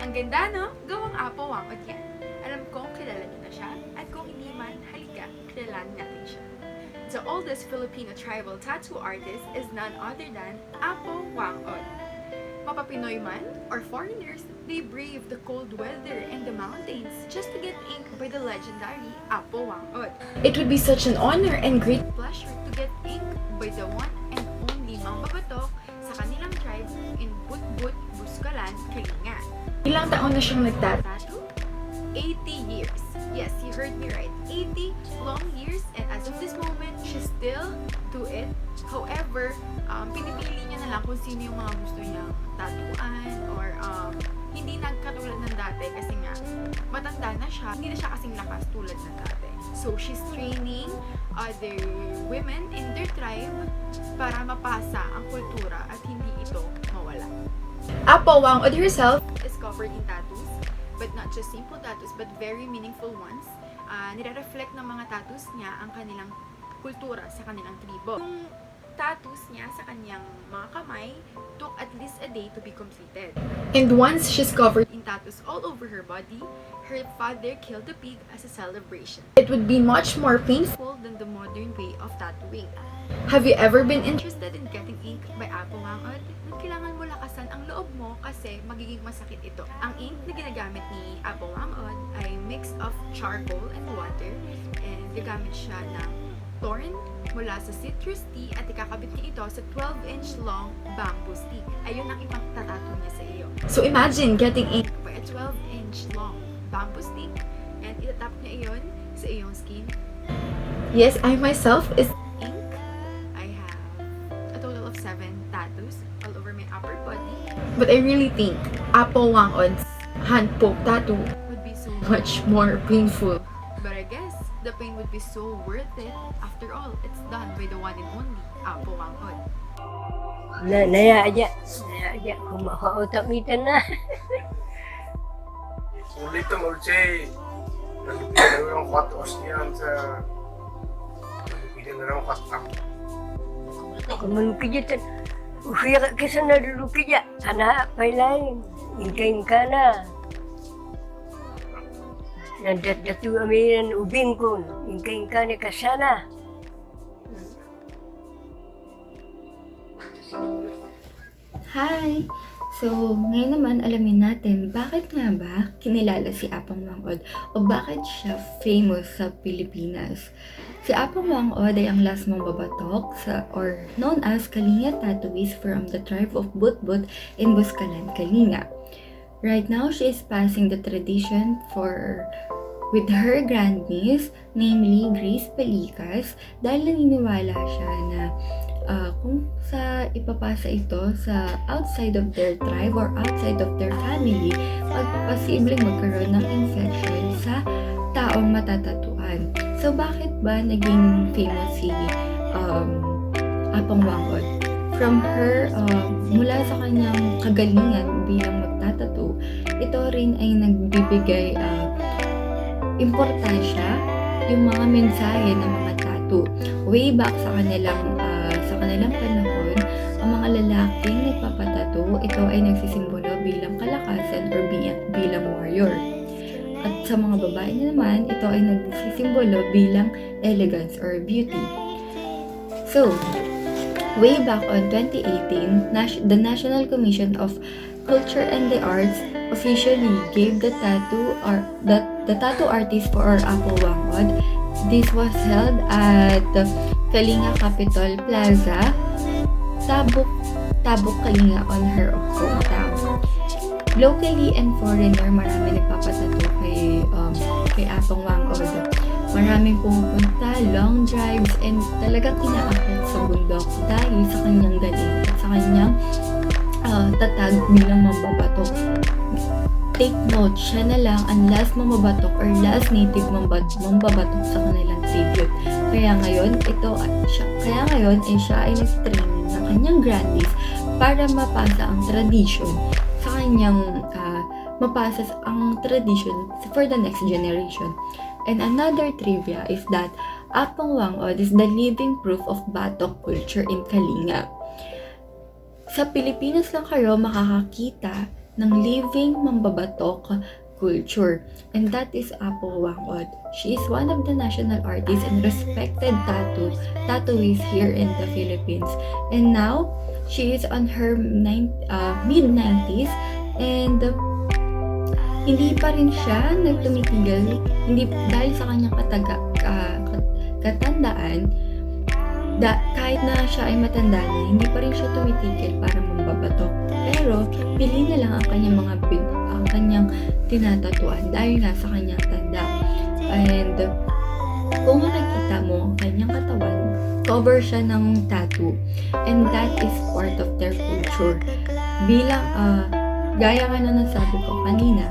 Ang ganda, no? Gawang Apo Wangod yan. Alam kong kilala niyo na siya, at kung hindi man, halika, kilalanin natin siya. The oldest Filipino tribal tattoo artist is none other than Apo Wangod. Mapapinoy man or foreigners, they brave the cold weather and the mountains just to get inked by the legendary Apo Wangod. It would be such an honor and great pleasure to get inked by the one and only Mambabatok sa kanilang tribe in Butbut, Buscalan, Kalinga. Ilang taon na siyang nagtatattoo? 80 years. Yes, you heard me right. 80 long years, and as of this moment, she still do it. However, pinipili niya na lang kung sino yung mga gusto niyang tatuan or hindi nagkatulad ng dati kasi nga matanda na siya, hindi na siya kasing lakas tulad ng dati. So, she's training other women in their tribe para mapasa ang kultura at hindi ito mawala. Apo Wangod herself is covered in tattoos, but not just simple tattoos, but very meaningful ones. Nire-reflect ng mga tattoos niya ang kanilang kultura sa kanilang tribo. Yung tattoos niya sa kanyang mga kamay took at least a day to be completed. And once she's covered in tattoos all over her body, her father killed the pig as a celebration. It would be much more painful than the modern way of tattooing. Have you ever been interested in getting ink by Apo Wangod? Kailangan mo lakasan ang loob mo kasi magiging masakit ito. Ang ink na ginagamit ni Apo Wangod ay mix of charcoal and water, and gagamit siya ng thorn mula sa citrus tea at ikakabit niya ito sa 12-inch long bamboo stick. Ayun ang ipagtatato niya sa iyo. So imagine getting ink by a 12-inch long bamboo stick and itatap niya iyon sa iyong skin. Yes, I myself is ink. I have a total of 7 tattoos all over my upper body. But I really think Apo Wangod's hand poke tattoo would be so much more painful. But I guess the pain would be so worth it. After all, it's done by the one and only Apo Wangod. Naya aja, kumakautap mitan na. Sulit ang ulce. Nagpipili yung 4 os niyan sa... Nagpipili na lang 4. Kumaluki dyan, usiya ka kesa na luluki dyan. Sana, pailain, ingka na. Nandatu amiran ubing ko, ingka ni kasana. Hi! So, ngayon naman alamin natin bakit nga ba kinilala si Apong Wangod o bakit siya famous sa Pilipinas. Si Apong Wangod ay ang last Mambabatok or known as Kalinga tattooist from the tribe of Butbut in Buscalan, Kalinga. Right now, she is passing the tradition with her grandniece, namely Grace Pelicas, dahil naniniwala siya na kung sa ipapasa ito sa outside of their tribe or outside of their family, posibleng magkaroon ng infection sa taong matatatuan. So, bakit ba naging famous si Apong Wangod? From her, mula sa kanyang kagalingan bilang magtatato, ito rin ay nagbibigay importansya yung mga mensahe ng mga tattoo. Way back sa kanilang panahon, ang mga lalaking nagpapatato, ito ay nagsisimbolo bilang kalakasan or bilang warrior. At sa mga babae naman, ito ay nagsisimbolo bilang elegance or beauty. So, way back on 2018, the National Commission of Culture and the Arts officially gave the tattoo artist for Apo Wangod. This was held at Kalinga Capitol Plaza, Tabuk Kalinga on her hometown. Locally and foreigner, marami nagpapatato kay Apong Wangod. Maraming pumupunta, long drives, and talagang inaakyat sa bundok dahil sa kanyang galing at sa kanyang tatag bilang mambabatok. Take note, siya na lang ang last mambabatok or last native mambabatok sa kanilang tribute. Kaya ngayon, siya ay nag-training ng kanyang grandniece para mapasa ang tradition sa kanyang mapasa ang tradition for the next generation. And another trivia is that Apong Wangod is the living proof of Batok culture in Kalinga. Sa Pilipinas lang kayo makakakita ng living mambabatok culture. And that is Apo Wangod. She is one of the national artists and respected tattooists here in the Philippines. And now, she is on her mid-90s and hindi pa rin siya nagtumitigil, hindi dahil sa kanyang katandaan, kahit na siya ay matanda na, hindi pa rin siya tumitigil para mambabatok. Pero pili na lang ang kanyang tinatatuan dahil nga sa kanyang tanda. And kung nakita mo ang kanyang katawan, cover siya ng tattoo, and that is part of their culture. Bilang gaya nga na nasabi ko kanina,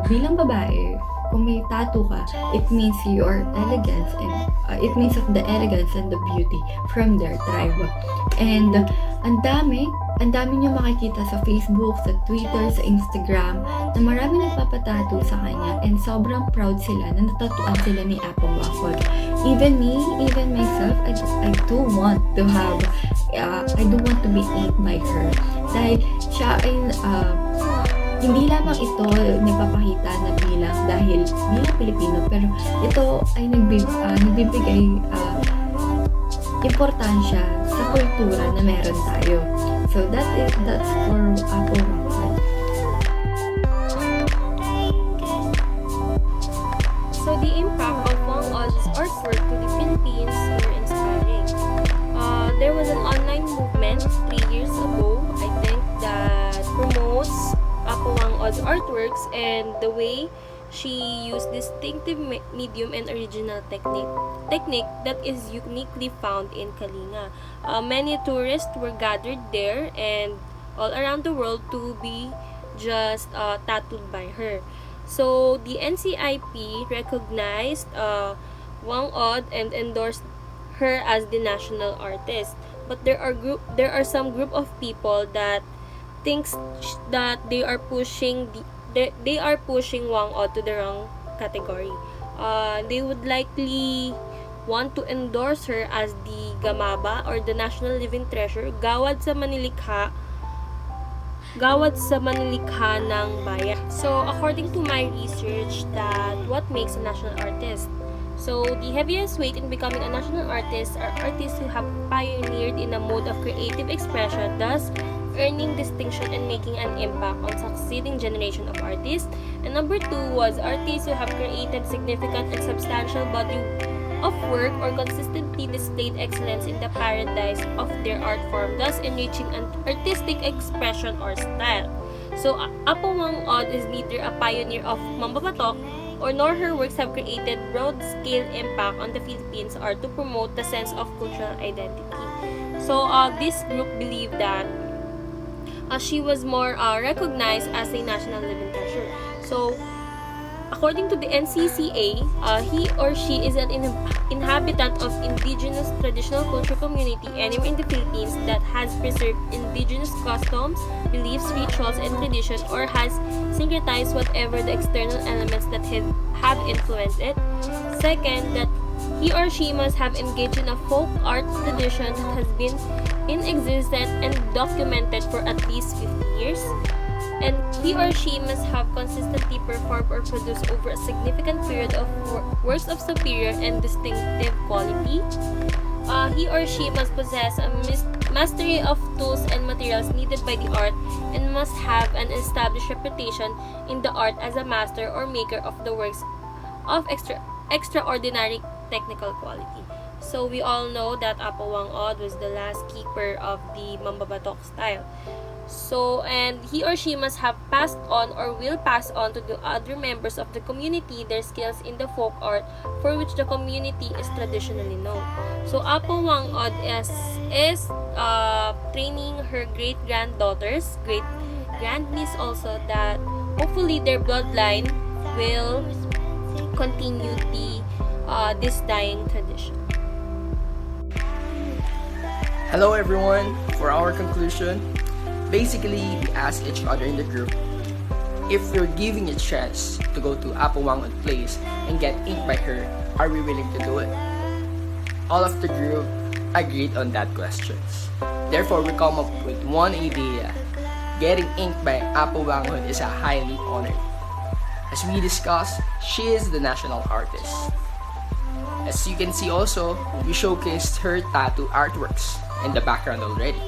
bilang babae, kung may tattoo ka, it means your elegance and it means of the elegance and the beauty from their tribe. And ang dami nyo makikita sa Facebook, sa Twitter, sa Instagram na marami nagpapatattoo sa kanya, and sobrang proud sila na natatuan sila ni Apong Wangod. Even me, even myself, I do want to have I do want to be inked by her dahil siya ay hindi lamang ito nagpapakita na bilang Pilipino, pero ito ay nagbibigay importansya sa kultura na meron tayo. So that's for Apo Wangod. So the impact of Wangod's artwork to the Philippines were inspiring. There was an online movement 3 years ago, I think, that promotes Apo Wangod's artworks and the way she used distinctive medium and original technique that is uniquely found in Kalinga. Many tourists were gathered there and all around the world to be just tattooed by her. So the NCIP recognized Wangod and endorsed her as the national artist. But there are some group of people that thinks that they are pushing Wangod to the wrong category. They would likely want to endorse her as the Gamaba or the National Living Treasure, gawad sa manilikha ng bayan. So according to my research, that what makes a national artist. So the heaviest weight in becoming a national artist are artists who have pioneered in a mode of creative expression, thus earning distinction and making an impact on succeeding generation of artists. And number 2 was artists who have created significant and substantial body of work or consistently displayed excellence in the paradise of their art form, thus enriching an artistic expression or style. So Apo Wangod is neither a pioneer of mambabatok nor her works have created broad-scale impact on the Philippines or to promote the sense of cultural identity. So this group believed that she was more recognized as a national living treasure. So according to the NCCA, he or she is an inhabitant of indigenous traditional culture community anywhere in the Philippines that has preserved indigenous customs, beliefs, rituals, and tradition, or has syncretized whatever the external elements that have influenced it. Second, that he or she must have engaged in a folk art tradition that has been in existence and documented for at least 50 years. And he or she must have consistently performed or produced over a significant period of works of superior and distinctive quality. He or she must possess a mastery of tools and materials needed by the art and must have an established reputation in the art as a master or maker of the works of extraordinary technical quality. So we all know that Apo Wangod was the last keeper of the mambabatok style. So, and he or she must have passed on or will pass on to the other members of the community their skills in the folk art for which the community is traditionally known. So, Apo Wangod is training her great-granddaughters, great-grandniece also, that hopefully their bloodline will continue this dying tradition. Hello everyone! For our conclusion, basically we ask each other in the group if we're giving a chance to go to Apo Wangod place and get inked by her, are we willing to do it? All of the group agreed on that questions. Therefore, we come up with one idea getting inked by Apo Wanghod is a highly honored. As we discussed, she is the national artist. As you can see also, we showcased her tattoo artworks in the background already.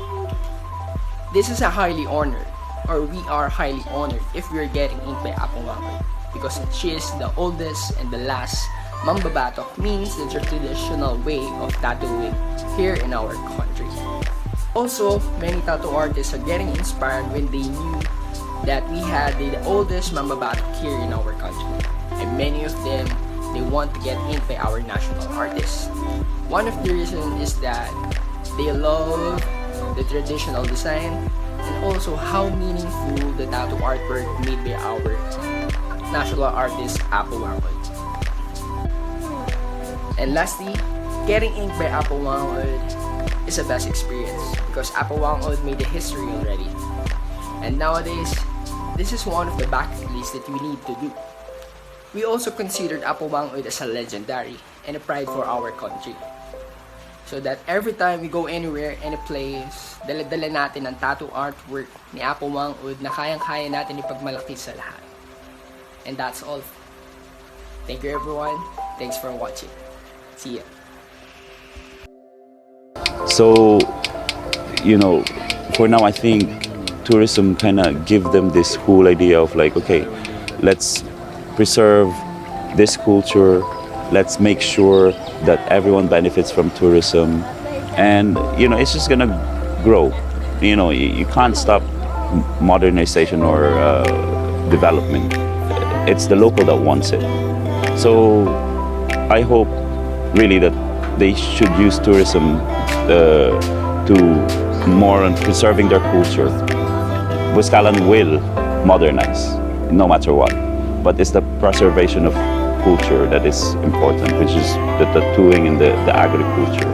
This is a highly honored, or we are highly honored if we are getting inked by Apo Wanghod, because she is the oldest and the last mambabatok, means the traditional way of tattooing here in our country. Also, many tattoo artists are getting inspired when they knew that we had the oldest mambabatok here in our country, and many of them, they want to get inked by our national artists. One of the reasons is that they love the traditional design and also how meaningful the tattoo artwork made by our national artist Apo Wanghod. And lastly, getting inked by Apo Wanghod is a best experience because Apo Wanghod made a history already. And nowadays, this is one of the bucket lists that we need to do. We also considered Apo Wanghod as a legendary and a pride for our country. So that every time we go anywhere, any place, dala-dala natin ang tattoo artwork ni Apo Wanghod na kayang-kaya natin ipagmalaki sa lahat. And that's all. Thank you everyone. Thanks for watching. See ya. So, for now I think tourism kind of give them this whole idea of like, okay, let's preserve this culture, let's make sure that everyone benefits from tourism, and it's just gonna grow. You can't stop modernization or development. It's the local that wants it. So I hope really that they should use tourism to more on preserving their culture. Boscalan will modernize no matter what, but it's the preservation of culture that is important, which is the tattooing and the agriculture.